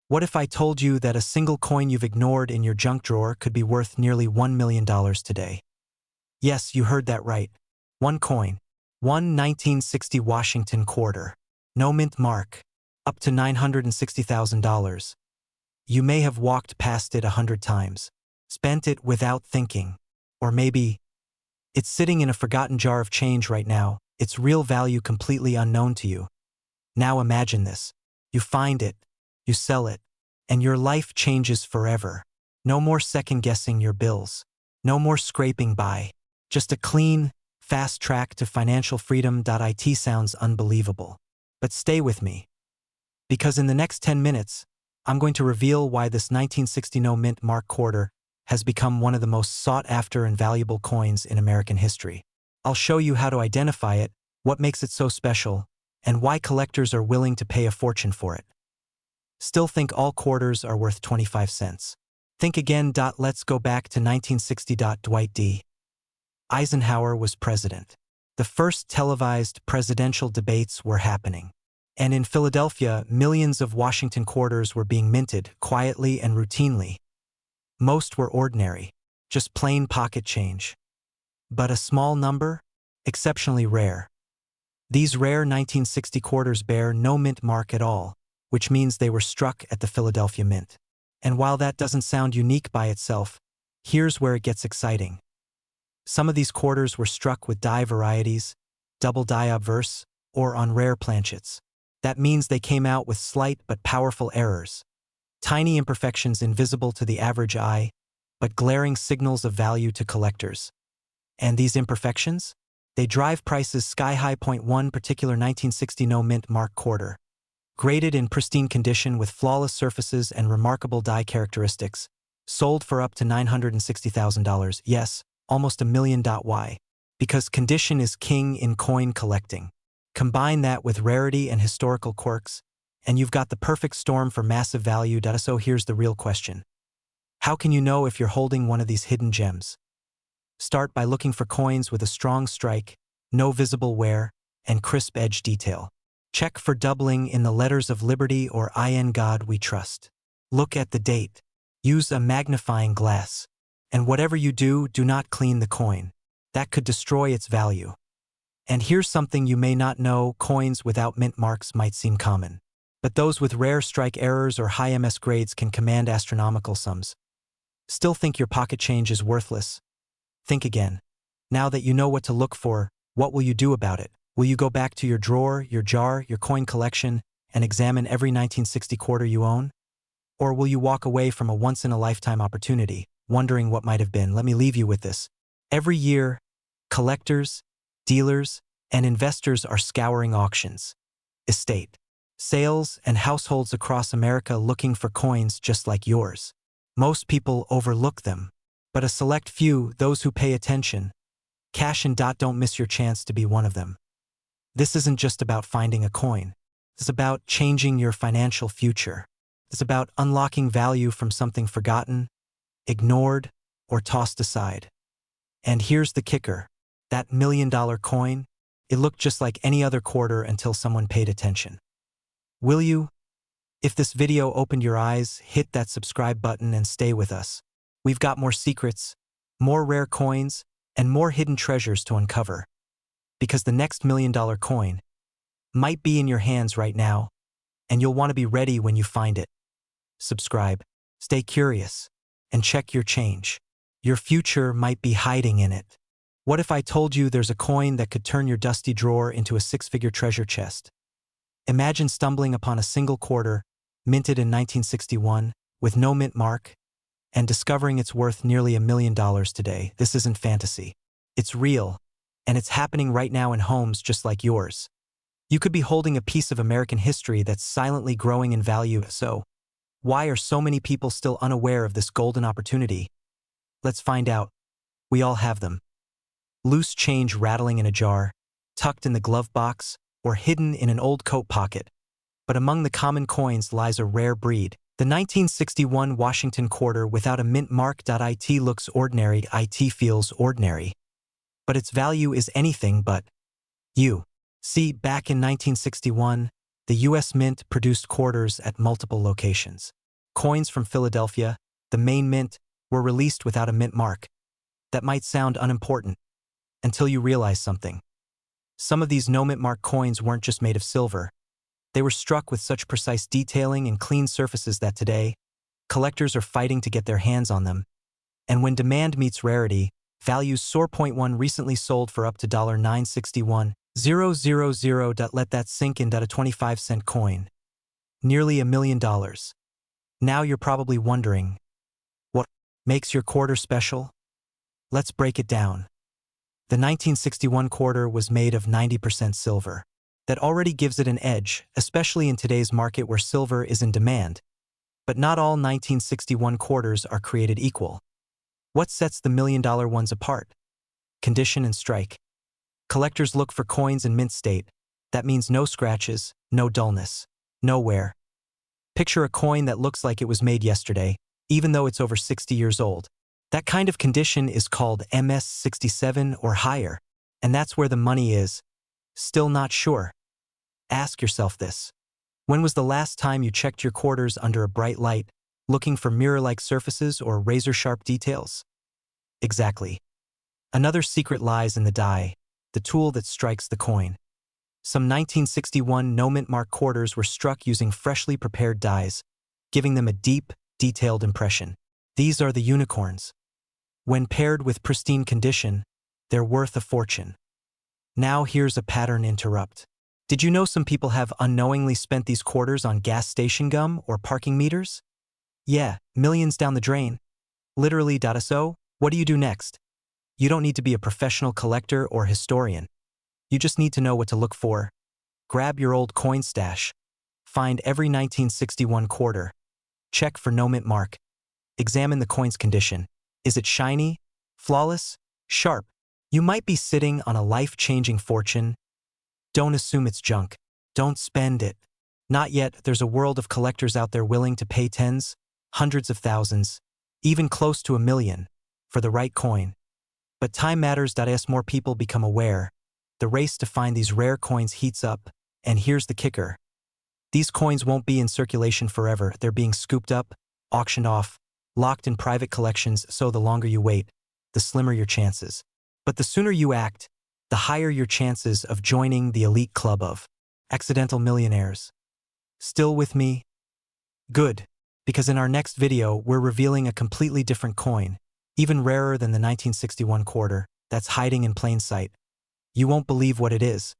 What if I told you that a single coin you've ignored in your junk drawer could be worth nearly $1 million today? Yes, you heard that right. One coin. One 1960 Washington quarter. No mint mark. Up to $960,000. You may have walked past it 100 times. Spent it without thinking. Or maybe it's sitting in a forgotten jar of change right now, its real value completely unknown to you. Now imagine this. You find it, you sell it, and your life changes forever. No more second-guessing your bills. No more scraping by. Just a clean, fast track to financial freedom. It sounds unbelievable. But stay with me. Because in the next 10 minutes, I'm going to reveal why this 1960 no mint mark quarter has become one of the most sought-after and valuable coins in American history. I'll show you how to identify it, what makes it so special, and why collectors are willing to pay a fortune for it. Still think all quarters are worth 25 cents. Think again. Let's go back to 1960. Dwight D. Eisenhower was president. The first televised presidential debates were happening. And in Philadelphia, millions of Washington quarters were being minted quietly and routinely. Most were ordinary, just plain pocket change. But a small number? Exceptionally rare. These rare 1960 quarters bear no mint mark at all, which means they were struck at the Philadelphia Mint. And while that doesn't sound unique by itself, here's where it gets exciting. Some of these quarters were struck with die varieties, double die obverse, or on rare planchets. That means they came out with slight but powerful errors. Tiny imperfections invisible to the average eye, but glaring signals of value to collectors. And these imperfections? They drive prices sky-high. One particular 1960 no mint mark quarter. Graded in pristine condition with flawless surfaces and remarkable die characteristics, sold for up to $960,000. Yes, almost $1 million. Why? Because condition is king in coin collecting. Combine that with rarity and historical quirks, and you've got the perfect storm for massive value. So here's the real question. How can you know if you're holding one of these hidden gems? Start by looking for coins with a strong strike, no visible wear, and crisp edge detail. Check for doubling in the letters of Liberty or In God We Trust. Look at the date. Use a magnifying glass. And whatever you do, do not clean the coin. That could destroy its value. And here's something you may not know. Coins without mint marks might seem common. But those with rare strike errors or high MS grades can command astronomical sums. Still think your pocket change is worthless? Think again. Now that you know what to look for, what will you do about it? Will you go back to your drawer, your jar, your coin collection, and examine every 1960 quarter you own? Or will you walk away from a once-in-a-lifetime opportunity, wondering what might have been? Let me leave you with this. Every year, collectors, dealers, and investors are scouring auctions, estate sales, and households across America looking for coins just like yours. Most people overlook them, but a select few, those who pay attention, cash in. Don't miss your chance to be one of them. This isn't just about finding a coin. It's about changing your financial future. It's about unlocking value from something forgotten, ignored, or tossed aside. And here's the kicker. That $1 million coin, it looked just like any other quarter until someone paid attention. Will you? If this video opened your eyes, hit that subscribe button and stay with us. We've got more secrets, more rare coins, and more hidden treasures to uncover. Because the next $1 million coin might be in your hands right now, and you'll want to be ready when you find it. Subscribe, stay curious, and check your change. Your future might be hiding in it. What if I told you there's a coin that could turn your dusty drawer into a six-figure treasure chest? Imagine stumbling upon a single quarter, minted in 1961, with no mint mark, and discovering it's worth nearly $1 million today. This isn't fantasy. It's real, and it's happening right now in homes just like yours. You could be holding a piece of American history that's silently growing in value. So, why are so many people still unaware of this golden opportunity? Let's find out. We all have them. Loose change rattling in a jar, tucked in the glove box, or hidden in an old coat pocket. But among the common coins lies a rare breed. The 1961 Washington quarter without a mint mark. It looks ordinary, it feels ordinary. But its value is anything but you. See, back in 1961, The U.S. Mint produced quarters at multiple locations. Coins from Philadelphia, the main mint, were released without a mint mark. That might sound unimportant, until you realize something. Some of these no-mint mark coins weren't just made of silver. They were struck with such precise detailing and clean surfaces that today, collectors are fighting to get their hands on them. And when demand meets rarity, values soar. One recently sold for up to $961,000. Let that sink in. A 25-cent coin. Nearly $1 million. Now you're probably wondering, what makes your quarter special? Let's break it down. The 1961 quarter was made of 90% silver. That already gives it an edge, especially in today's market where silver is in demand. But not all 1961 quarters are created equal. What sets the $1 million ones apart? Condition and strike. Collectors look for coins in mint state. That means no scratches, no dullness, no wear. Picture a coin that looks like it was made yesterday, even though it's over 60 years old. That kind of condition is called MS67 or higher, and that's where the money is. Still not sure? Ask yourself this. When was the last time you checked your quarters under a bright light, looking for mirror-like surfaces or razor-sharp details? Exactly. Another secret lies in the die, the tool that strikes the coin. Some 1961 no-mint mark quarters were struck using freshly prepared dies, giving them a deep, detailed impression. These are the unicorns. When paired with pristine condition, they're worth a fortune. Now here's a pattern interrupt. Did you know some people have unknowingly spent these quarters on gas station gum or parking meters? Yeah, millions down the drain. Literally. So, what do you do next? You don't need to be a professional collector or historian. You just need to know what to look for. Grab your old coin stash. Find every 1961 quarter. Check for no mint mark. Examine the coin's condition. Is it shiny, flawless, sharp? You might be sitting on a life-changing fortune. Don't assume it's junk. Don't spend it. Not yet. There's a world of collectors out there willing to pay tens, hundreds of thousands, even close to $1 million, for the right coin. But time matters. As more people become aware, the race to find these rare coins heats up, and here's the kicker. These coins won't be in circulation forever. They're being scooped up, auctioned off, locked in private collections, so the longer you wait, the slimmer your chances. But the sooner you act, the higher your chances of joining the elite club of accidental millionaires. Still with me? Good, because in our next video we're revealing a completely different coin, even rarer than the 1961 quarter, that's hiding in plain sight. You won't believe what it is.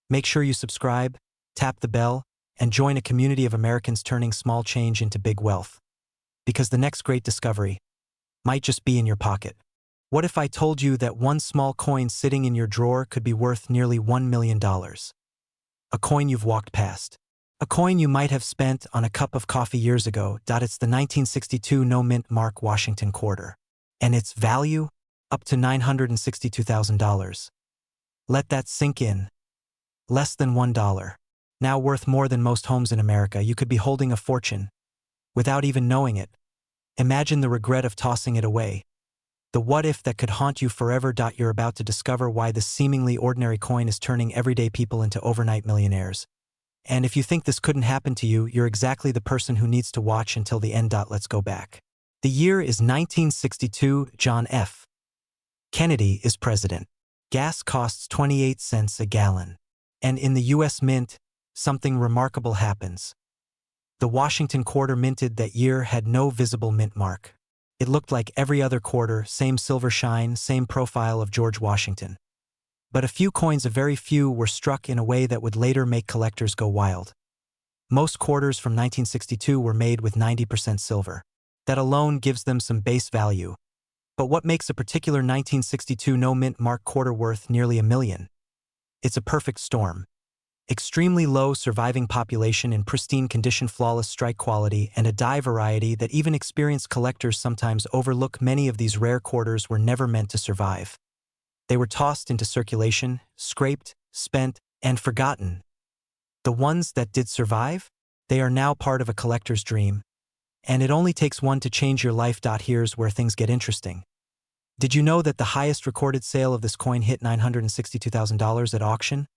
Make sure you subscribe, tap the bell, and join a community of Americans turning small change into big wealth. Because the next great discovery might just be in your pocket. What if I told you that one small coin sitting in your drawer could be worth nearly $1 million? A coin you've walked past. A coin you might have spent on a cup of coffee years ago. It's the 1962 no-mint mark Washington quarter. And its value? Up to $962,000. Let that sink in. Less than $1. Now worth more than most homes in America. You could be holding a fortune without even knowing it. Imagine the regret of tossing it away. The what if that could haunt you forever. You're about to discover why this seemingly ordinary coin is turning everyday people into overnight millionaires. And if you think this couldn't happen to you, you're exactly the person who needs to watch until the end. Let's go back. The year is 1962. John F. Kennedy is president. Gas costs 28 cents a gallon. And in the U.S. Mint, something remarkable happens. The Washington quarter minted that year had no visible mint mark. It looked like every other quarter, same silver shine, same profile of George Washington. But a few coins, a very few, were struck in a way that would later make collectors go wild. Most quarters from 1962 were made with 90% silver. That alone gives them some base value. But what makes a particular 1962 no-mint mark quarter worth nearly $1 million? It's a perfect storm. Extremely low surviving population in pristine condition, flawless strike quality, and a die variety that even experienced collectors sometimes overlook. Many of these rare quarters were never meant to survive. They were tossed into circulation, scraped, spent, and forgotten. The ones that did survive? They are now part of a collector's dream. And it only takes one to change your life. Here's where things get interesting. Did you know that the highest recorded sale of this coin hit $962,000 at auction?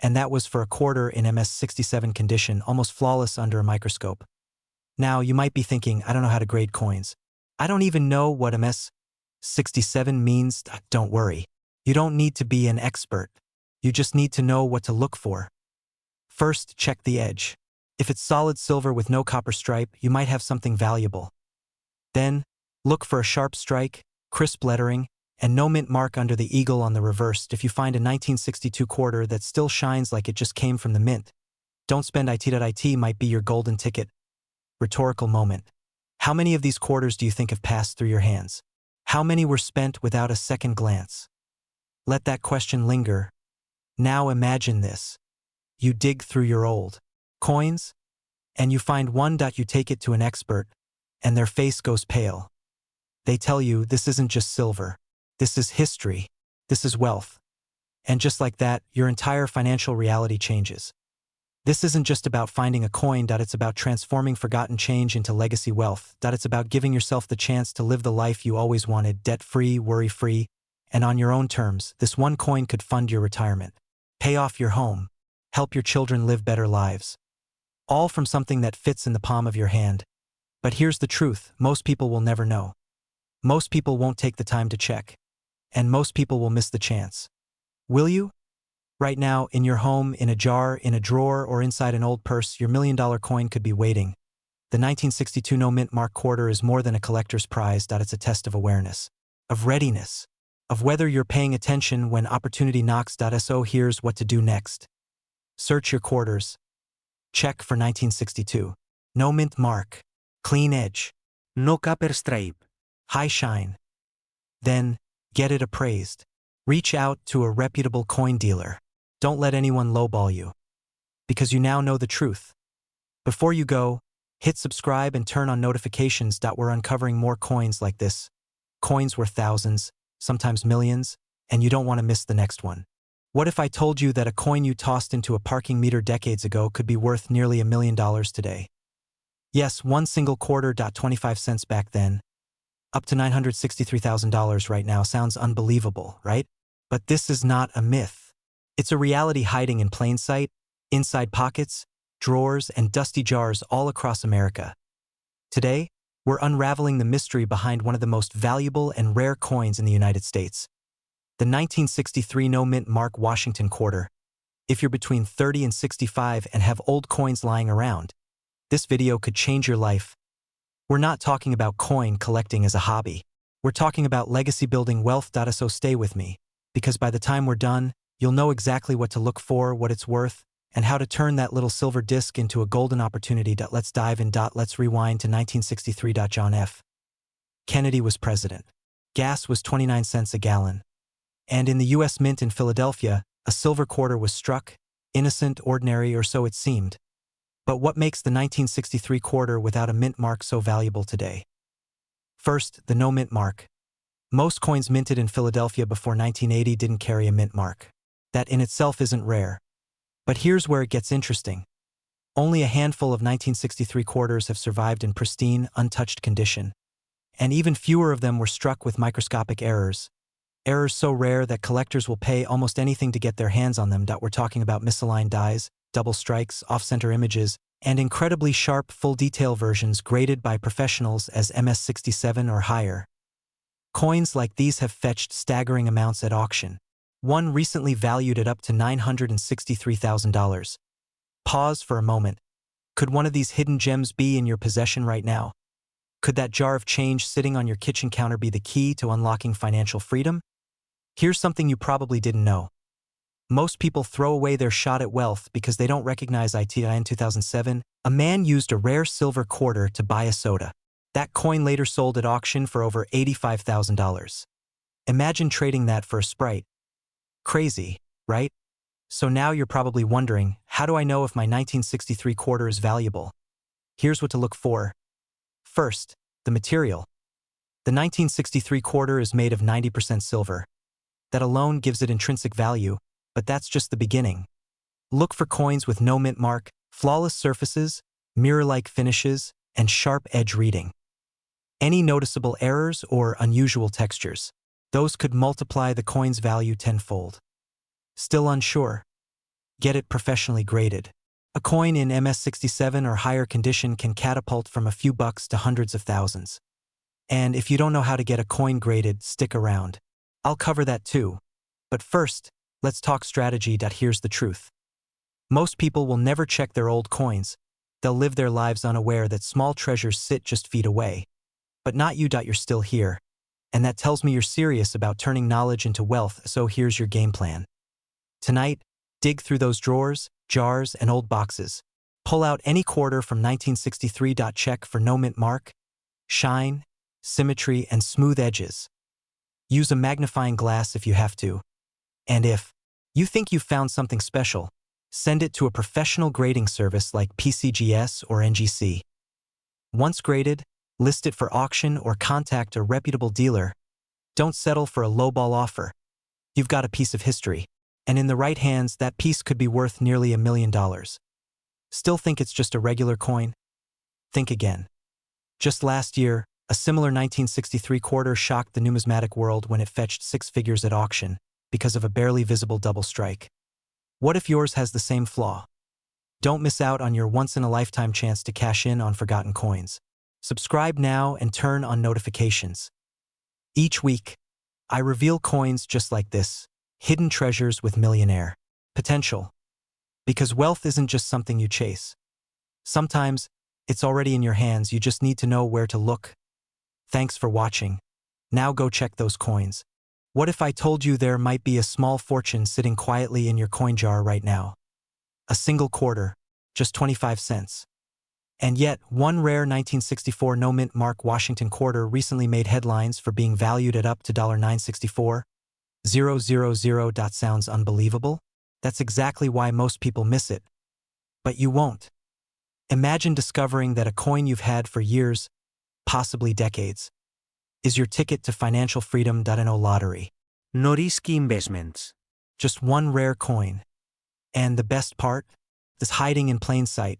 And that was for a quarter in MS67 condition, almost flawless under a microscope. Now, you might be thinking, I don't know how to grade coins. I don't even know what MS67 means. Don't worry. You don't need to be an expert. You just need to know what to look for. First, check the edge. If it's solid silver with no copper stripe, you might have something valuable. Then, look for a sharp strike, crisp lettering, and no mint mark under the eagle on the reverse. If you find a 1962 quarter that still shines like it just came from the mint, don't spend it. Might be your golden ticket. Rhetorical moment. How many of these quarters do you think have passed through your hands? How many were spent without a second glance? Let that question linger. Now imagine this. You dig through your old coins, and you find one. You take it to an expert, and their face goes pale. They tell you this isn't just silver. This is history. This is wealth. And just like that, your entire financial reality changes. This isn't just about finding a coin. It's about transforming forgotten change into legacy wealth. It's about giving yourself the chance to live the life you always wanted, debt-free, worry-free, and on your own terms. This one coin could fund your retirement, pay off your home, help your children live better lives. All from something that fits in the palm of your hand. But here's the truth, most people will never know. Most people won't take the time to check. And most people will miss the chance. Will you? Right now, in your home, in a jar, in a drawer, or inside an old purse, your $1 million coin could be waiting. The 1962 no mint mark quarter is more than a collector's prize. It's a test of awareness, of readiness, of whether you're paying attention when opportunity knocks. So here's what to do next. Search your quarters. Check for 1962. No mint mark. Clean edge. No copper stripe. High shine. Then, get it appraised. Reach out to a reputable coin dealer. Don't let anyone lowball you. Because you now know the truth. Before you go, hit subscribe and turn on notifications. We're uncovering more coins like this. Coins worth thousands, sometimes millions, and you don't want to miss the next one. What if I told you that a coin you tossed into a parking meter decades ago could be worth nearly $1 million today? Yes, one single quarter. 25 cents back then. Up to $963,000 right now. Sounds unbelievable, right? But this is not a myth. It's a reality hiding in plain sight, inside pockets, drawers, and dusty jars all across America. Today, we're unraveling the mystery behind one of the most valuable and rare coins in the United States. The 1963 no mint mark Washington quarter. If you're between 30 and 65 and have old coins lying around, this video could change your life. We're not talking about coin collecting as a hobby. We're talking about legacy building wealth. So stay with me, because by the time we're done, you'll know exactly what to look for, what it's worth, and how to turn that little silver disc into a golden opportunity. Let's dive in. Let's rewind to 1963. John F. Kennedy was president. Gas was 29 cents a gallon. And in the U.S. Mint in Philadelphia, a silver quarter was struck, innocent, ordinary, or so it seemed. But what makes the 1963 quarter without a mint mark so valuable today? First, the no mint mark. Most coins minted in Philadelphia before 1980 didn't carry a mint mark. That in itself isn't rare. But here's where it gets interesting. Only a handful of 1963 quarters have survived in pristine, untouched condition. And even fewer of them were struck with microscopic errors. Errors so rare that collectors will pay almost anything to get their hands on them. We're talking about misaligned dies, double strikes, off-center images, and incredibly sharp full-detail versions graded by professionals as MS67 or higher. Coins like these have fetched staggering amounts at auction. One recently valued at up to $963,000. Pause for a moment. Could one of these hidden gems be in your possession right now? Could that jar of change sitting on your kitchen counter be the key to unlocking financial freedom? Here's something you probably didn't know. Most people throw away their shot at wealth because they don't recognize it. In 2007, a man used a rare silver quarter to buy a soda. That coin later sold at auction for over $85,000. Imagine trading that for a Sprite. Crazy, right? So now you're probably wondering, how do I know if my 1963 quarter is valuable? Here's what to look for. First, the material. The 1963 quarter is made of 90% silver. That alone gives it intrinsic value, but that's just the beginning. Look for coins with no mint mark, flawless surfaces, mirror-like finishes, and sharp edge reading. Any noticeable errors or unusual textures, those could multiply the coin's value tenfold. Still unsure? Get it professionally graded. A coin in MS67 or higher condition can catapult from a few bucks to hundreds of thousands. And if you don't know how to get a coin graded, stick around. I'll cover that too. But first, let's talk strategy. Here's the truth. Most people will never check their old coins. They'll live their lives unaware that small treasures sit just feet away. But not you. You're still here. And that tells me you're serious about turning knowledge into wealth, so here's your game plan. Tonight, dig through those drawers, jars, and old boxes. Pull out any quarter from 1963. Check for no mint mark, shine, symmetry, and smooth edges. Use a magnifying glass if you have to. And if you think you've found something special, send it to a professional grading service like PCGS or NGC. Once graded, list it for auction or contact a reputable dealer. Don't settle for a lowball offer. You've got a piece of history, and in the right hands, that piece could be worth nearly $1 million. Still think it's just a regular coin? Think again. Just last year, a similar 1963 quarter shocked the numismatic world when it fetched six figures at auction because of a barely visible double strike. What if yours has the same flaw? Don't miss out on your once-in-a-lifetime chance to cash in on forgotten coins. Subscribe now and turn on notifications. Each week, I reveal coins just like this, hidden treasures with millionaire potential. Because wealth isn't just something you chase. Sometimes, it's already in your hands, you just need to know where to look. Thanks for watching. Now go check those coins. What if I told you there might be a small fortune sitting quietly in your coin jar right now? A single quarter, just 25 cents. And yet, one rare 1964 no-mint mark Washington quarter recently made headlines for being valued at up to $964,000. Sounds unbelievable? That's exactly why most people miss it. But you won't. Imagine discovering that a coin you've had for years, possibly decades, is your ticket to financial freedom. No lottery. No risky investments. Just one rare coin. And the best part? It's hiding in plain sight.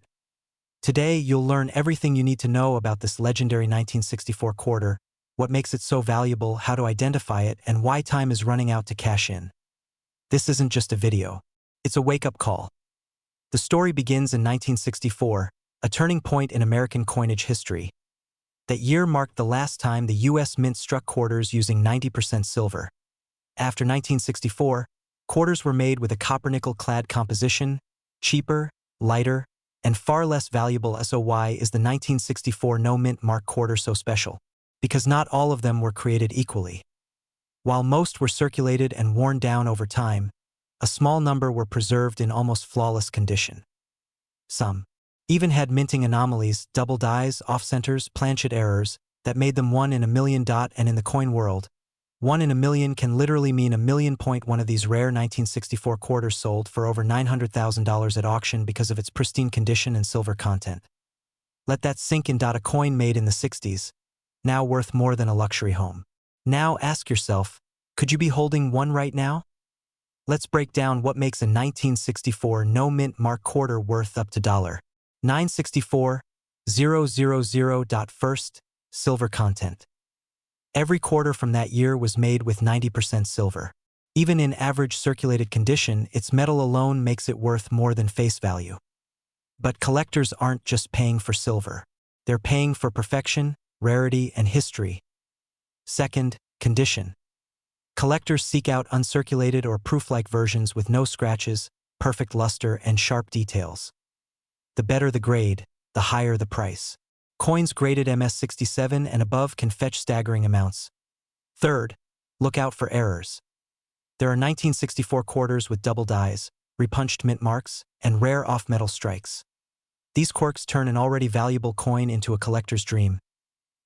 Today, you'll learn everything you need to know about this legendary 1964 quarter, what makes it so valuable, how to identify it, and why time is running out to cash in. This isn't just a video. It's a wake-up call. The story begins in 1964, a turning point in American coinage history. That year marked the last time the U.S. Mint struck quarters using 90% silver. After 1964, quarters were made with a copper-nickel clad composition, cheaper, lighter, and far less valuable. So why is the 1964 no-mint mark quarter so special? Because not all of them were created equally. While most were circulated and worn down over time, a small number were preserved in almost flawless condition. Some even had minting anomalies, double dies, off-centers, planchet errors, that made them 1 in a million. And in the coin world, 1 in a million can literally mean a million. One of these rare 1964 quarters sold for over $900,000 at auction because of its pristine condition and silver content. Let that sink in. A coin made in the 60s, now worth more than a luxury home. Now ask yourself, could you be holding one right now? Let's break down what makes a 1964 no-mint mark quarter worth up to $964,000. First, silver content. Every quarter from that year was made with 90% silver. Even in average circulated condition, its metal alone makes it worth more than face value. But collectors aren't just paying for silver. They're paying for perfection, rarity, and history. Second, condition. Collectors seek out uncirculated or proof-like versions with no scratches, perfect luster, and sharp details. The better the grade, the higher the price. Coins graded MS67 and above can fetch staggering amounts. Third, look out for errors. There are 1964 quarters with double dies, repunched mint marks, and rare off-metal strikes. These quirks turn an already valuable coin into a collector's dream.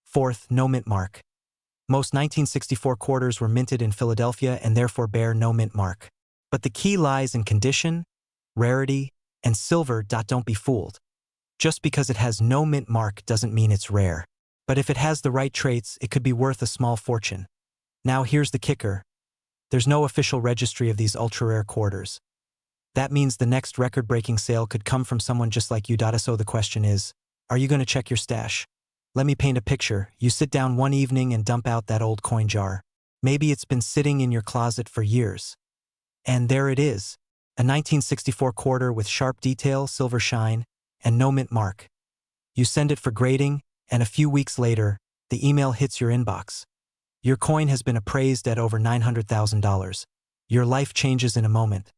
Fourth, no mint mark. Most 1964 quarters were minted in Philadelphia and therefore bear no mint mark. But the key lies in condition, rarity, and silver. Don't be fooled. Just because it has no mint mark doesn't mean it's rare. But if it has the right traits, it could be worth a small fortune. Now here's the kicker. There's no official registry of these ultra-rare quarters. That means the next record-breaking sale could come from someone just like you. So the question is, are you going to check your stash? Let me paint a picture. You sit down one evening and dump out that old coin jar. Maybe it's been sitting in your closet for years. And there it is, A 1964 quarter with sharp detail, silver shine, and no mint mark. You send it for grading, and a few weeks later, the email hits your inbox. Your coin has been appraised at over $900,000. Your life changes in a moment.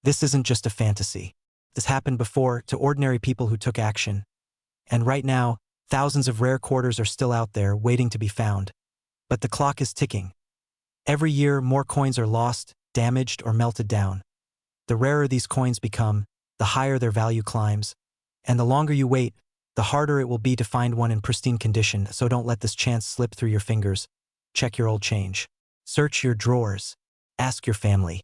This isn't just a fantasy. This happened before to ordinary people who took action. And right now, thousands of rare quarters are still out there waiting to be found. But the clock is ticking. Every year, more coins are lost, damaged, or melted down. The rarer these coins become, the higher their value climbs. And the longer you wait, the harder it will be to find one in pristine condition, so don't let this chance slip through your fingers. Check your old change. Search your drawers. Ask your family.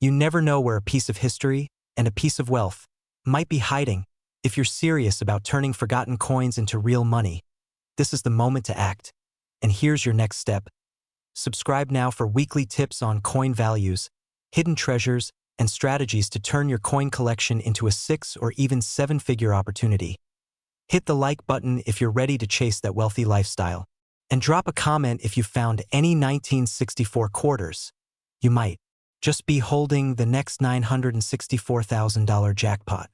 You never know where a piece of history and a piece of wealth might be hiding. If you're serious about turning forgotten coins into real money, this is the moment to act. And here's your next step. Subscribe now for weekly tips on coin values, hidden treasures, and strategies to turn your coin collection into a 6- or even 7-figure opportunity. Hit the like button if you're ready to chase that wealthy lifestyle. And drop a comment if you found any 1964 quarters. You might just be holding the next $964,000 jackpot.